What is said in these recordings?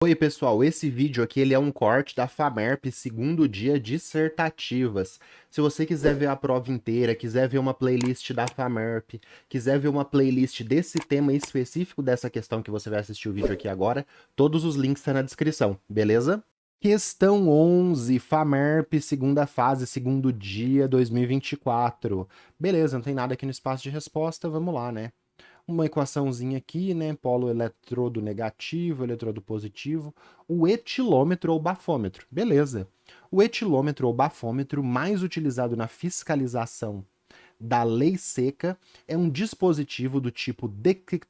Oi pessoal, esse vídeo aqui ele é um corte da FAMERP segundo dia dissertativas. Se você quiser ver a prova inteira, quiser ver uma playlist da FAMERP, quiser ver uma playlist desse tema específico dessa questão que você vai assistir o vídeo aqui agora, todos os links estão na descrição, beleza? Questão 11, FAMERP, segunda fase, segundo dia, 2024. Beleza, não tem nada aqui no espaço de resposta, vamos lá, né? Uma equaçãozinha aqui, né? Polo eletrodo negativo, eletrodo positivo. O etilômetro ou bafômetro. Beleza. O etilômetro ou bafômetro, mais utilizado na fiscalização da lei seca, é um dispositivo do tipo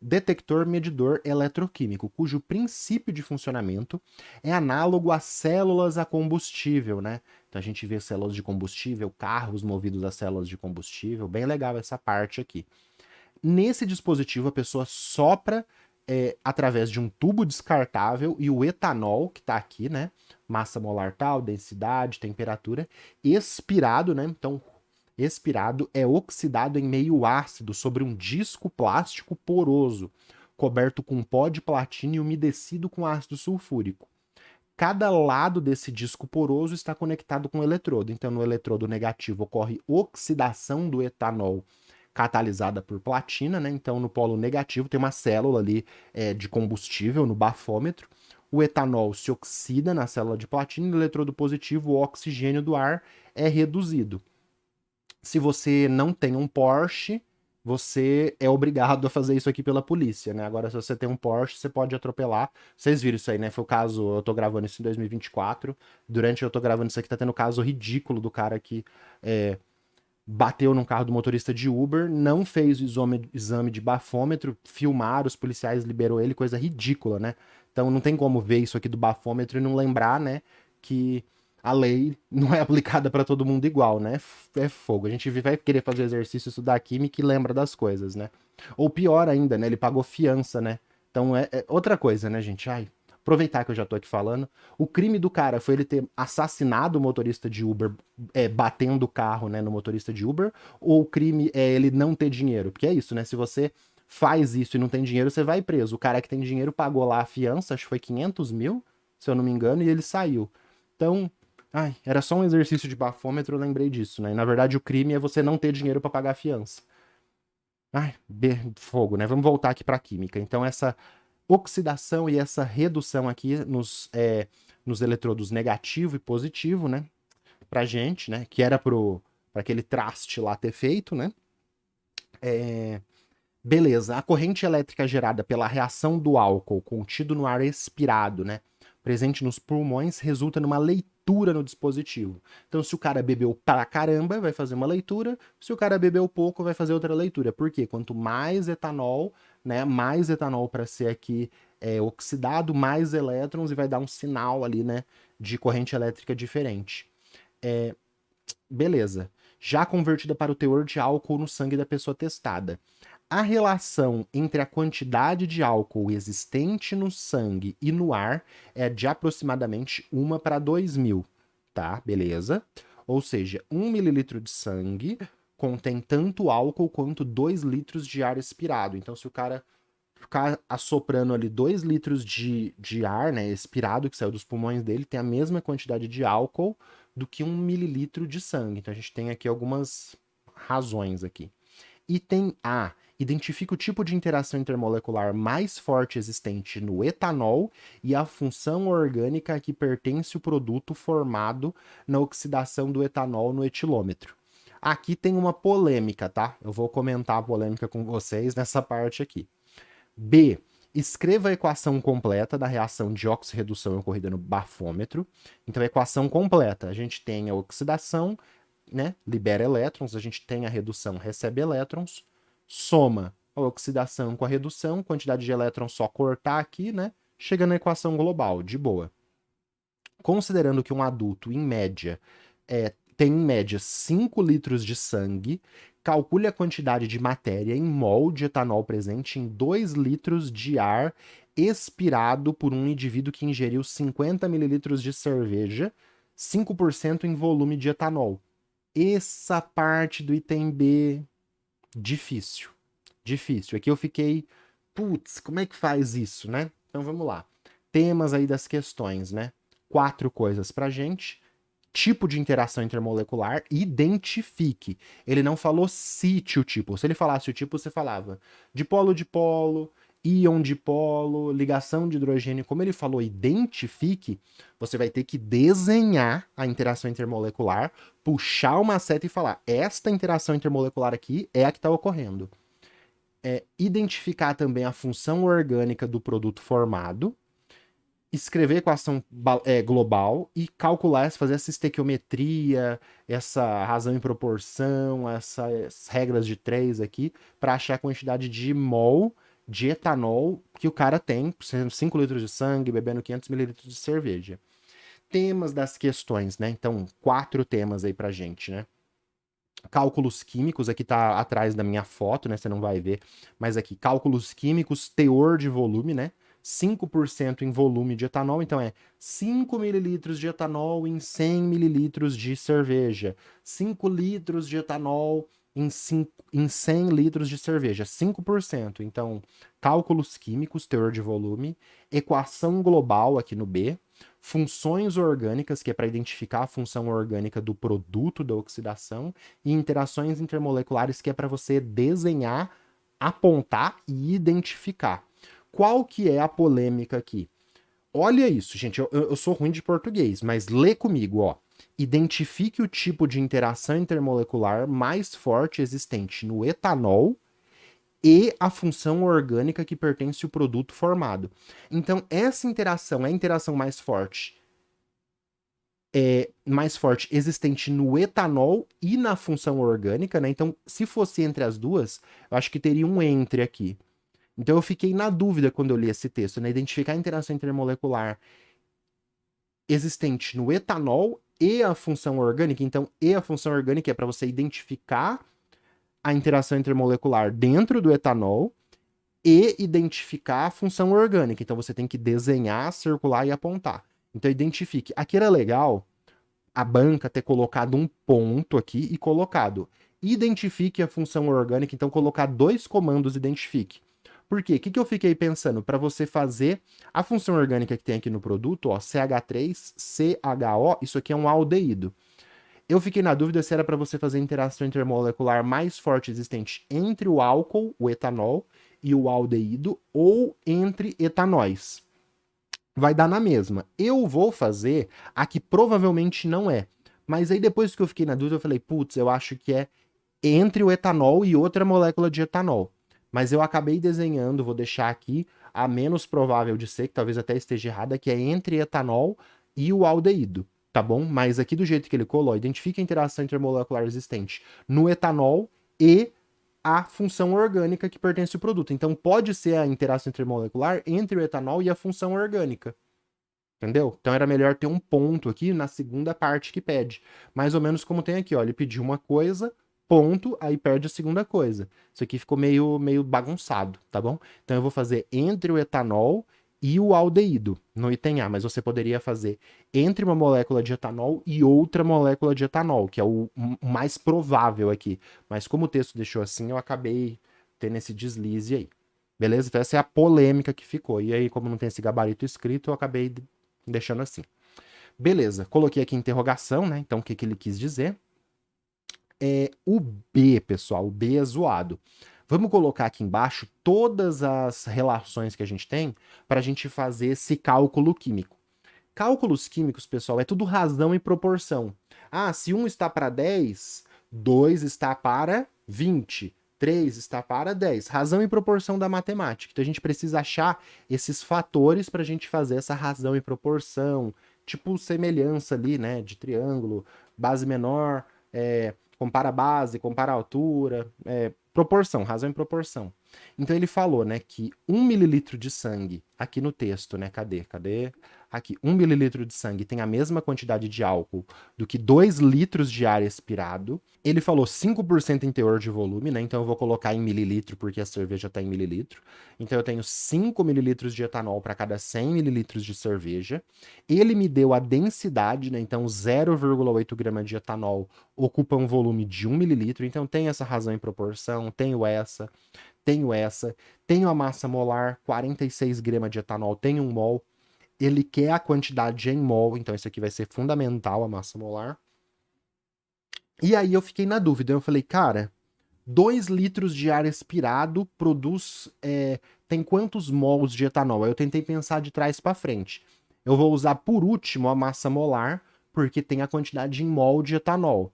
detector medidor eletroquímico, cujo princípio de funcionamento é análogo a células a combustível, né? Então a gente vê células de combustível, carros movidos a células de combustível, bem legal essa parte aqui. Nesse dispositivo, a pessoa sopra através de um tubo descartável e o etanol, que está aqui, né? Massa molar tal, densidade, temperatura, expirado, né? Então, expirado é oxidado em meio ácido sobre um disco plástico poroso, coberto com pó de platina e umedecido com ácido sulfúrico. Cada lado desse disco poroso está conectado com um eletrodo. Então, no eletrodo negativo ocorre oxidação do etanol catalisada por platina, né? Então, no polo negativo tem uma célula ali de combustível no bafômetro. O etanol se oxida na célula de platina e no eletrodo positivo o oxigênio do ar é reduzido. Se você não tem um Porsche, você é obrigado a fazer isso aqui pela polícia, né? Agora, se você tem um Porsche, você pode atropelar. Vocês viram isso aí, né? Foi o caso, eu tô gravando isso em 2024. Durante eu tô gravando isso aqui, tá tendo o caso ridículo do cara que bateu num carro do motorista de Uber, não fez o exame de bafômetro, filmaram, os policiais liberou ele, coisa ridícula, né? Então não tem como ver isso aqui do bafômetro e não lembrar, né, que a lei não é aplicada para todo mundo igual, né? É fogo. A gente vai querer fazer exercício, estudar química e lembra das coisas, né? Ou pior ainda, né? Ele pagou fiança, né? Então é outra coisa, né, gente? Ai, aproveitar que eu já tô aqui falando. O crime do cara foi ele ter assassinado o motorista de Uber batendo o carro, né, no motorista de Uber, ou o crime é ele não ter dinheiro? Porque é isso, né? Se você faz isso e não tem dinheiro, você vai preso. O cara que tem dinheiro pagou lá a fiança, acho que foi 500 mil, se eu não me engano, e ele saiu. Então, ai, era só um exercício de bafômetro, eu lembrei disso, né? E, na verdade, o crime é você não ter dinheiro para pagar a fiança. Ai, fogo, né? Vamos voltar aqui para química. Então, essa oxidação e essa redução aqui nos eletrodos negativo e positivo, né? Pra gente, né? Que era para aquele traste lá ter feito, né? Beleza, a corrente elétrica gerada pela reação do álcool contido no ar expirado, né? Presente nos pulmões, resulta numa leitura no dispositivo. Então, se o cara bebeu pra caramba, vai fazer uma leitura. Se o cara bebeu pouco, vai fazer outra leitura. Por quê? Quanto mais etanol, né? Mais etanol para ser aqui oxidado, mais elétrons e vai dar um sinal ali, né? De corrente elétrica diferente. Beleza. Já convertida para o teor de álcool no sangue da pessoa testada. A relação entre a quantidade de álcool existente no sangue e no ar é de aproximadamente 1 para 2.000, tá? Beleza? Ou seja, 1 mililitro de sangue contém tanto álcool quanto 2 litros de ar expirado. Então, se o cara ficar assoprando ali 2 litros de ar, né, expirado, que saiu dos pulmões dele, tem a mesma quantidade de álcool do que 1 mililitro de sangue. Então a gente tem aqui algumas razões aqui. Item A. Identifica o tipo de interação intermolecular mais forte existente no etanol e a função orgânica a que pertence o produto formado na oxidação do etanol no etilômetro. Aqui tem uma polêmica, tá? Eu vou comentar a polêmica com vocês nessa parte aqui. B. Escreva a equação completa da reação de oxirredução ocorrida no bafômetro. Então, a equação completa, a gente tem a oxidação, né? Libera elétrons, a gente tem a redução, recebe elétrons, soma a oxidação com a redução, quantidade de elétrons só cortar aqui, né? Chega na equação global, de boa. Considerando que um adulto, em média, tem em média 5 litros de sangue, calcule a quantidade de matéria em mol de etanol presente em 2 litros de ar expirado por um indivíduo que ingeriu 50 mililitros de cerveja, 5% em volume de etanol. Essa parte do item B, difícil. Difícil. Aqui eu fiquei, putz, como é que faz isso, né? Então vamos lá. Temas aí das questões, né? 4 coisas pra gente. Tipo de interação intermolecular, identifique. Ele não falou cite o tipo. Se ele falasse o tipo, você falava dipolo, íon dipolo, ligação de hidrogênio. Como ele falou identifique, você vai ter que desenhar a interação intermolecular, puxar uma seta e falar: esta interação intermolecular aqui é a que está ocorrendo. Identificar também a função orgânica do produto formado, escrever equação global e calcular, fazer essa estequiometria, essa razão em proporção, essas regras de 3 aqui, para achar a quantidade de mol de etanol que o cara tem, 5 litros de sangue, bebendo 500 mililitros de cerveja. Temas das questões, né? Então, 4 temas aí pra gente, né? Cálculos químicos, aqui tá atrás da minha foto, né? Você não vai ver, mas aqui, cálculos químicos, teor de volume, né? 5% em volume de etanol, então é 5 mililitros de etanol em 100 mililitros de cerveja, 5 litros de etanol em 100 litros de cerveja, 5%. Então, cálculos químicos, teor de volume, equação global aqui no B, funções orgânicas, que é para identificar a função orgânica do produto da oxidação, e interações intermoleculares, que é para você desenhar, apontar e identificar. Qual que é a polêmica aqui? Olha isso, gente, eu sou ruim de português, mas lê comigo, ó. Identifique o tipo de interação intermolecular mais forte existente no etanol e a função orgânica que pertence ao produto formado. Então, essa interação é a interação mais forte existente no etanol e na função orgânica, né? Então, se fosse entre as duas, eu acho que teria um entre aqui. Então, eu fiquei na dúvida quando eu li esse texto, né? Identificar a interação intermolecular existente no etanol e a função orgânica. Então, e a função orgânica é para você identificar a interação intermolecular dentro do etanol e identificar a função orgânica. Então, você tem que desenhar, circular e apontar. Então, identifique. Aqui era legal a banca ter colocado um ponto aqui e colocado identifique a função orgânica, então colocar 2 comandos identifique. Por quê? O que eu fiquei pensando? Para você fazer a função orgânica que tem aqui no produto, ó, CH3CHO, isso aqui é um aldeído. Eu fiquei na dúvida se era para você fazer a interação intermolecular mais forte existente entre o álcool, o etanol, e o aldeído, ou entre etanóis. Vai dar na mesma. Eu vou fazer a que provavelmente não é. Mas aí depois que eu fiquei na dúvida, eu falei, putz, eu acho que é entre o etanol e outra molécula de etanol. Mas eu acabei desenhando, vou deixar aqui a menos provável de ser, que talvez até esteja errada, que é entre etanol e o aldeído, tá bom? Mas aqui do jeito que ele colou, identifica a interação intermolecular existente no etanol e a função orgânica que pertence ao produto. Então pode ser a interação intermolecular entre o etanol e a função orgânica. Entendeu? Então era melhor ter um ponto aqui na segunda parte que pede. Mais ou menos como tem aqui, ó. Ele pediu uma coisa, ponto, aí perde a segunda coisa. Isso aqui ficou meio bagunçado, tá bom? Então eu vou fazer entre o etanol e o aldeído, no item A, mas você poderia fazer entre uma molécula de etanol e outra molécula de etanol, que é o mais provável aqui. Mas como o texto deixou assim, eu acabei tendo esse deslize aí. Beleza? Então essa é a polêmica que ficou. E aí, como não tem esse gabarito escrito, eu acabei deixando assim. Beleza, coloquei aqui interrogação, né? Então, o que ele quis dizer? O B, pessoal, o B é zoado. Vamos colocar aqui embaixo todas as relações que a gente tem para a gente fazer esse cálculo químico. Cálculos químicos, pessoal, é tudo razão e proporção. Ah, se 1 está para 10, 2 está para 20, 3 está para 10. Razão e proporção da matemática. Então a gente precisa achar esses fatores para a gente fazer essa razão e proporção. Tipo semelhança ali, né? De triângulo, base menor, compara a base, compara a altura, proporção, razão e proporção. Então ele falou, né, que 1 mililitro de sangue, aqui no texto, né, cadê? Aqui, 1 mililitro de sangue tem a mesma quantidade de álcool do que 2 litros de ar expirado. Ele falou 5% em teor de volume, né, então eu vou colocar em mililitro porque a cerveja está em mililitro. Então eu tenho 5 mililitros de etanol para cada 100 mililitros de cerveja. Ele me deu a densidade, né, então 0,8 gramas de etanol ocupa um volume de 1 mililitro, então tem essa razão em proporção, tenho essa, tenho a massa molar, 46 gramas de etanol, tem 1 mol. ele quer a quantidade em mol, então isso aqui vai ser fundamental, a massa molar. E aí eu fiquei na dúvida, eu falei, cara, 2 litros de ar expirado produz, tem quantos mols de etanol? Aí eu tentei pensar de trás para frente. Eu vou usar por último a massa molar, porque tem a quantidade em mol de etanol.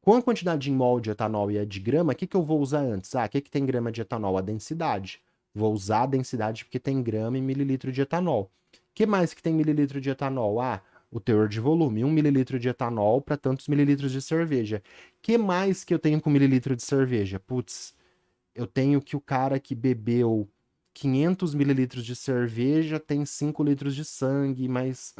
Com a quantidade em mol de etanol e a de grama, o que, que eu vou usar antes? Ah, o que, que tem grama de etanol? A densidade. Vou usar a densidade porque tem grama em mililitro de etanol. O que mais que tem mililitro de etanol? Ah, o teor de volume. 1 mililitro de etanol para tantos mililitros de cerveja. O que mais que eu tenho com mililitro de cerveja? Putz, eu tenho que o cara que bebeu 500 mililitros de cerveja tem 5 litros de sangue, mas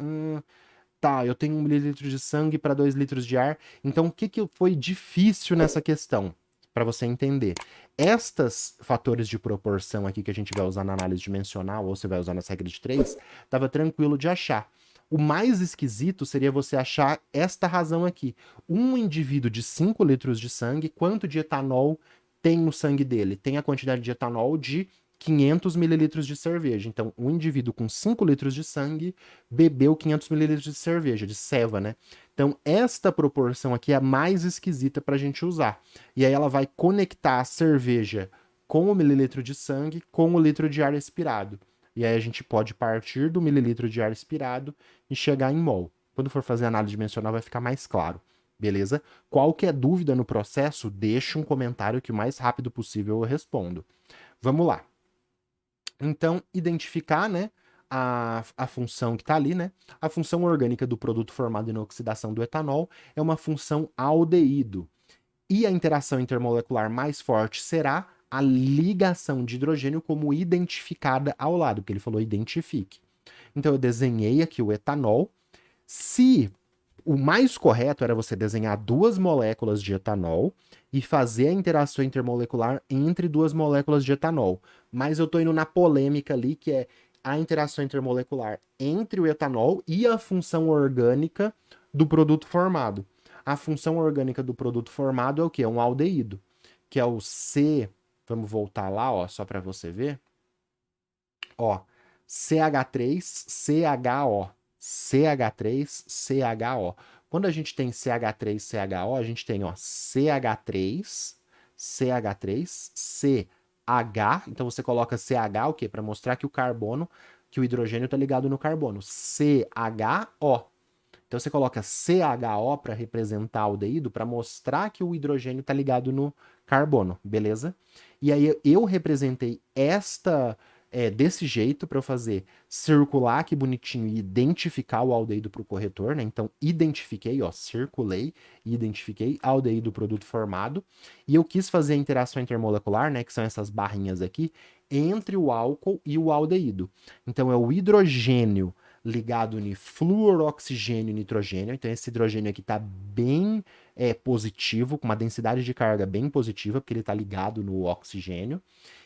tá, eu tenho 1 mililitro de sangue para 2 litros de ar. Então, o que, que foi difícil nessa questão? Para você entender. Estes fatores de proporção aqui que a gente vai usar na análise dimensional, ou você vai usar nas regras de 3, estava tranquilo de achar. O mais esquisito seria você achar esta razão aqui. Um indivíduo de 5 litros de sangue, quanto de etanol tem no sangue dele? Tem a quantidade de etanol de 500 mililitros de cerveja. Então, um indivíduo com 5 litros de sangue bebeu 500 mililitros de cerveja, de ceva, né? Então, esta proporção aqui é a mais esquisita para a gente usar. E aí ela vai conectar a cerveja com o mililitro de sangue com o litro de ar expirado. E aí a gente pode partir do mililitro de ar expirado e chegar em mol. Quando for fazer análise dimensional vai ficar mais claro. Beleza? Qualquer dúvida no processo, deixa um comentário que o mais rápido possível eu respondo. Vamos lá. Então, identificar, né, a função que está ali, né? A função orgânica do produto formado na oxidação do etanol é uma função aldeído. E a interação intermolecular mais forte será a ligação de hidrogênio como identificada ao lado, porque ele falou identifique. Então, eu desenhei aqui o etanol. Se o mais correto era você desenhar 2 moléculas de etanol e fazer a interação intermolecular entre 2 moléculas de etanol. Mas eu estou indo na polêmica ali, que é a interação intermolecular entre o etanol e a função orgânica do produto formado. A função orgânica do produto formado é o quê? É um aldeído, que é o C. Vamos voltar lá, ó, só para você ver. Ó, CH3CHO. CH3CHO. Quando a gente tem CH3CHO, a gente tem, ó, CH3, CH. Então você coloca CH o quê? Para mostrar que o carbono, que o hidrogênio está ligado no carbono. CHO. Então você coloca CHO para representar o aldeído, para mostrar que o hidrogênio está ligado no carbono, beleza? E aí eu representei desse jeito para eu fazer circular aqui bonitinho e identificar o aldeído para o corretor, né? Então identifiquei, ó, circulei e identifiquei aldeído do produto formado. E eu quis fazer a interação intermolecular, né? Que são essas barrinhas aqui, entre o álcool e o aldeído. Então é o hidrogênio ligado em flúor, oxigênio e nitrogênio. Então esse hidrogênio aqui está bem positivo, com uma densidade de carga bem positiva, porque ele está ligado no oxigênio.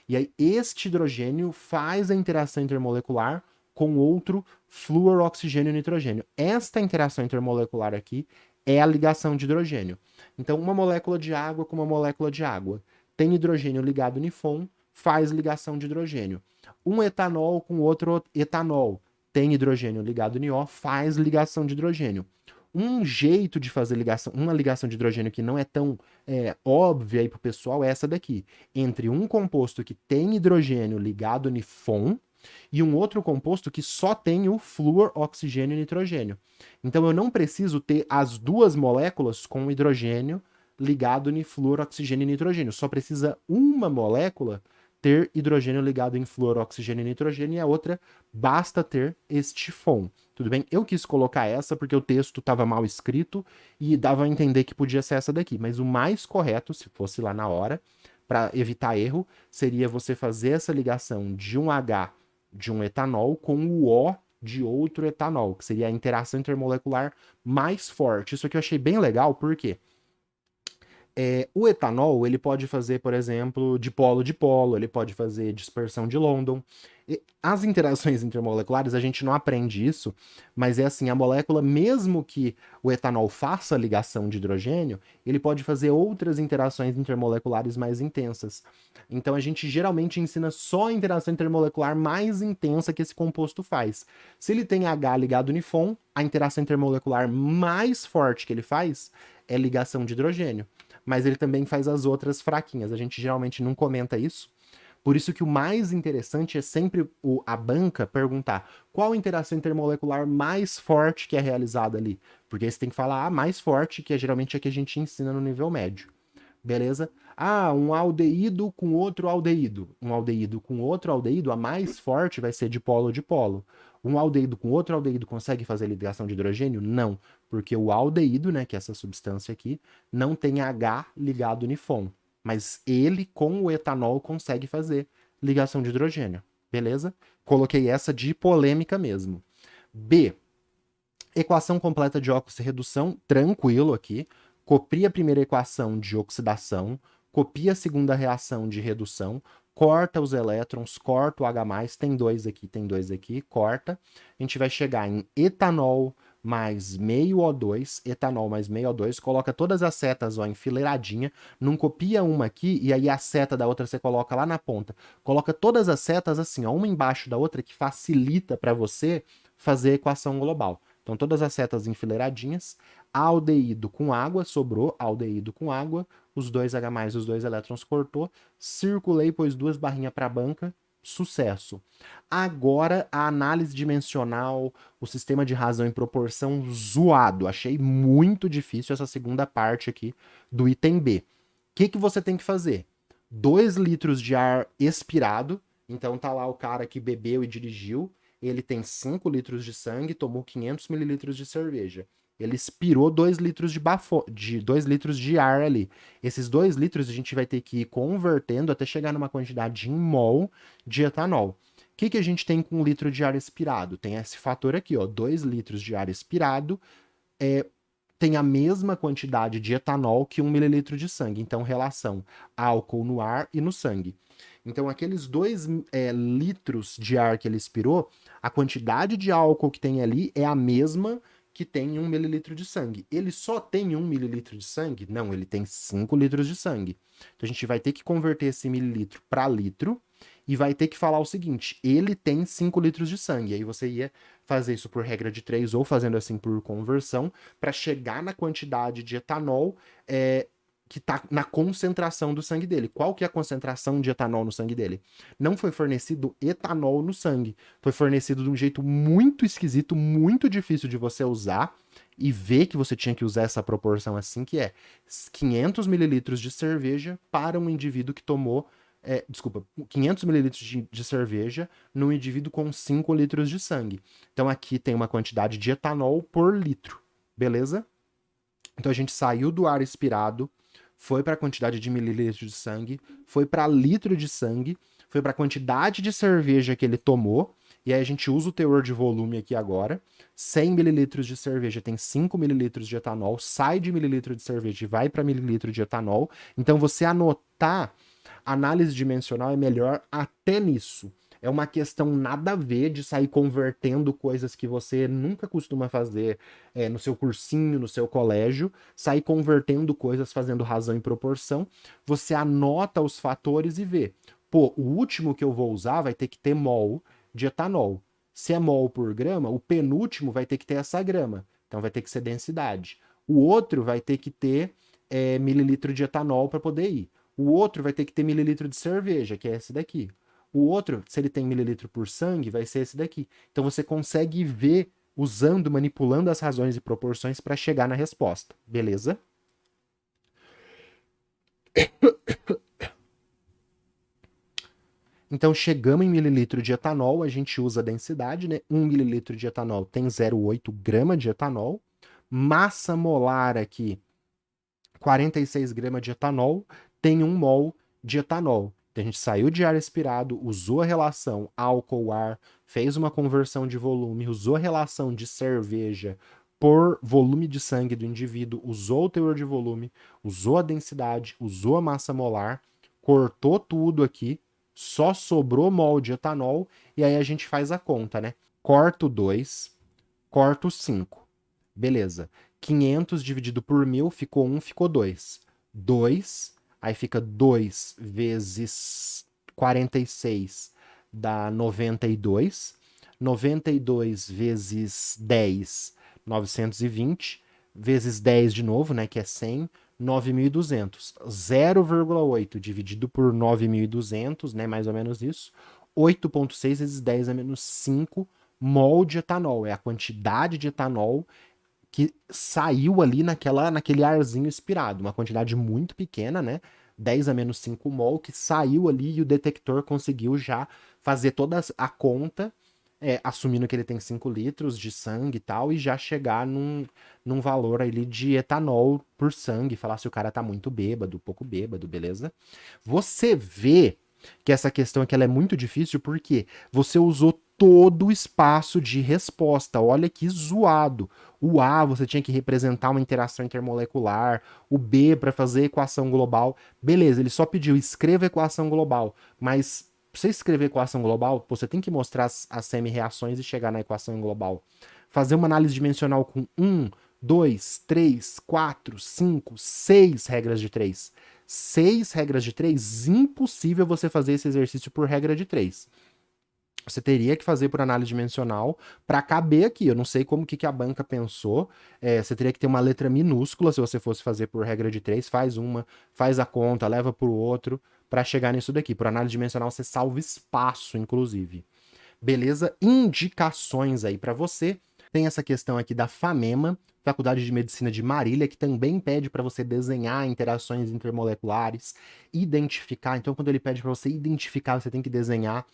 E aí este hidrogênio faz a interação intermolecular com outro flúor, oxigênio e nitrogênio. Esta interação intermolecular aqui é a ligação de hidrogênio. Então, uma molécula de água com uma molécula de água tem hidrogênio ligado no FON, faz ligação de hidrogênio. Um etanol com outro etanol tem hidrogênio ligado no O, faz ligação de hidrogênio. Um jeito de fazer ligação, uma ligação de hidrogênio que não é tão óbvia aí para o pessoal é essa daqui. Entre um composto que tem hidrogênio ligado no FON e um outro composto que só tem o flúor, oxigênio e nitrogênio. Então eu não preciso ter as duas moléculas com hidrogênio ligado no flúor, oxigênio e nitrogênio. Só precisa uma molécula ter hidrogênio ligado em flúor, oxigênio e nitrogênio, e a outra basta ter este FON. Tudo bem? Eu quis colocar essa porque o texto estava mal escrito e dava a entender que podia ser essa daqui, mas o mais correto, se fosse lá na hora, para evitar erro, seria você fazer essa ligação de um H de um etanol com o O de outro etanol, que seria a interação intermolecular mais forte. Isso aqui eu achei bem legal, porque O etanol, ele pode fazer, por exemplo, dipolo, ele pode fazer dispersão de London. As interações intermoleculares, a gente não aprende isso, mas é assim, a molécula, mesmo que o etanol faça ligação de hidrogênio, ele pode fazer outras interações intermoleculares mais intensas. Então a gente geralmente ensina só a interação intermolecular mais intensa que esse composto faz. Se ele tem H ligado unifom, a interação intermolecular mais forte que ele faz é ligação de hidrogênio. Mas ele também faz as outras fraquinhas. A gente geralmente não comenta isso. Por isso que o mais interessante é sempre a banca perguntar qual interação intermolecular mais forte que é realizada ali. Porque você tem que falar a mais forte, que é geralmente a que a gente ensina no nível médio. Beleza? Ah, um aldeído com outro aldeído. Um aldeído com outro aldeído, a mais forte vai ser dipolo-dipolo. Um aldeído com outro aldeído consegue fazer ligação de hidrogênio? Não, porque o aldeído, né, que é essa substância aqui, não tem H ligado unifom. Mas ele, com o etanol, consegue fazer ligação de hidrogênio. Beleza? Coloquei essa de polêmica mesmo. B. Equação completa de oxirredução, tranquilo aqui. Copia a primeira equação de oxidação, copia a segunda reação de redução, corta os elétrons, corta o H+, tem dois aqui, corta. A gente vai chegar em etanol mais meio O2, etanol mais meio O2, coloca todas as setas ó, enfileiradinha, não copia uma aqui e aí a seta da outra você coloca lá na ponta. Coloca todas as setas assim, ó, uma embaixo da outra, que facilita para você fazer a equação global. Então, todas as setas enfileiradinhas, aldeído com água, sobrou aldeído com água, os dois H+, os dois elétrons cortou, circulei, pôs duas barrinhas para a banca, sucesso. Agora, a análise dimensional, o sistema de razão e proporção zoado. Achei muito difícil essa segunda parte aqui do item B. O que você tem que fazer? 2 litros de ar expirado, então tá lá o cara que bebeu e dirigiu, ele tem 5 litros de sangue, tomou 500 mililitros de cerveja. Ele expirou 2 litros de 2 litros de ar ali. Esses 2 litros a gente vai ter que ir convertendo até chegar numa quantidade em mol de etanol. O que a gente tem com 1 litro de ar expirado? Tem esse fator aqui, ó, 2 litros de ar expirado tem a mesma quantidade de etanol que 1 mililitro de sangue. Então, relação álcool no ar e no sangue. Então, aqueles 2 litros de ar que ele expirou, a quantidade de álcool que tem ali é a mesma que tem em 1 mililitro de sangue. Ele só tem 1 mililitro de sangue? Não, ele tem 5 litros de sangue. Então, a gente vai ter que converter esse mililitro para litro e vai ter que falar o seguinte, ele tem 5 litros de sangue. Aí você ia fazer isso por regra de 3 ou fazendo assim por conversão, para chegar na quantidade de etanol que está na concentração do sangue dele. Qual que é a concentração de etanol no sangue dele? Não foi fornecido etanol no sangue. Foi fornecido de um jeito muito esquisito, muito difícil de você usar e ver que você tinha que usar essa proporção assim, que é 500 mililitros de cerveja para um indivíduo que tomou 500 mililitros de cerveja num indivíduo com 5 litros de sangue. Então aqui tem uma quantidade de etanol por litro, beleza? Então a gente saiu do ar expirado, foi para a quantidade de mililitros de sangue, foi para litro de sangue, foi para a quantidade de cerveja que ele tomou, e aí a gente usa o teor de volume aqui agora. 100 mililitros de cerveja tem 5 mililitros de etanol, sai de mililitro de cerveja e vai para mililitro de etanol. Então você anotar análise dimensional é melhor até nisso. É uma questão nada a ver de sair convertendo coisas que você nunca costuma fazer no seu cursinho, no seu colégio, sair convertendo coisas fazendo razão e proporção. Você anota os fatores e vê. Pô, o último que eu vou usar vai ter que ter mol de etanol. Se é mol por grama, o penúltimo vai ter que ter essa grama. Então vai ter que ser densidade. O outro vai ter que ter mililitro de etanol para poder ir. O outro vai ter que ter mililitro de cerveja, que é esse daqui. O outro, se ele tem mililitro por sangue, vai ser esse daqui. Então você consegue ver usando, manipulando as razões e proporções para chegar na resposta, beleza? Então chegamos em mililitro de etanol, a gente usa a densidade, né? 1 mililitro de etanol tem 0,8 grama de etanol. Massa molar aqui, 46 gramas de etanol, tem 1 mol de etanol. Então, a gente saiu de ar expirado, usou a relação álcool-ar, fez uma conversão de volume, usou a relação de cerveja por volume de sangue do indivíduo, usou o teor de volume, usou a densidade, usou a massa molar, cortou tudo aqui, só sobrou mol de etanol, e aí a gente faz a conta, né? Corto 2, corto 5. Beleza. 500 dividido por 1.000 ficou 1, ficou 2. 2, aí fica 2 vezes 46 dá 92. 92 vezes 10, 920. Vezes 10 de novo, né, que é 100, 9.200. 0,8 dividido por 9.200, né, mais ou menos isso. 8,6 vezes 10 a menos 5 mol de etanol. É a quantidade de etanol que saiu ali naquele arzinho expirado. Uma quantidade muito pequena, né? 10 a menos 5 mol, que saiu ali e o detector conseguiu já fazer toda a conta, assumindo que ele tem 5 litros de sangue e tal, e já chegar num valor ali de etanol por sangue, falar se o cara tá muito bêbado, pouco bêbado, beleza? Você vê que essa questão aqui ela é muito difícil porque você usou todo o espaço de resposta. Olha que zoado. O A você tinha que representar uma interação intermolecular, o B para fazer equação global. Beleza, ele só pediu escreva equação global, mas pra você escrever equação global, você tem que mostrar as semi-reações e chegar na equação global. Fazer uma análise dimensional com 1, 2, 3, 4, 5, 6 regras de 3. 6 regras de 3, impossível você fazer esse exercício por regra de 3. Você teria que fazer por análise dimensional para caber aqui. Eu não sei como que a banca pensou. Você teria que ter uma letra minúscula se você fosse fazer por regra de 3. Faz uma, faz a conta, leva para o outro para chegar nisso daqui. Por análise dimensional você salva espaço, inclusive. Beleza? Indicações aí para você. Tem essa questão aqui da FAMEMA, Faculdade de Medicina de Marília, que também pede para você desenhar interações intermoleculares, identificar. Então, quando ele pede para você identificar, você tem que desenhar.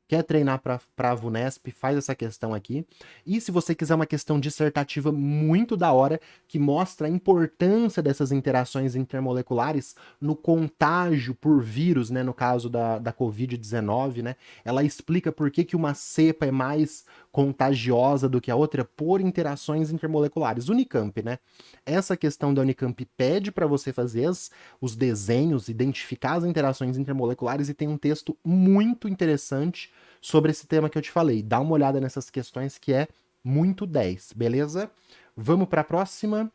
Quer treinar para a VUNESP, faz essa questão aqui. E se você quiser uma questão dissertativa muito da hora, que mostra a importância dessas interações intermoleculares no contágio por vírus, né, no caso da Covid-19, né, ela explica por que uma cepa é mais contagiosa do que a outra por interações intermoleculares. Unicamp, né? Essa questão da Unicamp pede para você fazer os desenhos, identificar as interações intermoleculares e tem um texto muito interessante sobre esse tema que eu te falei. Dá uma olhada nessas questões que é muito 10, beleza? Vamos para a próxima.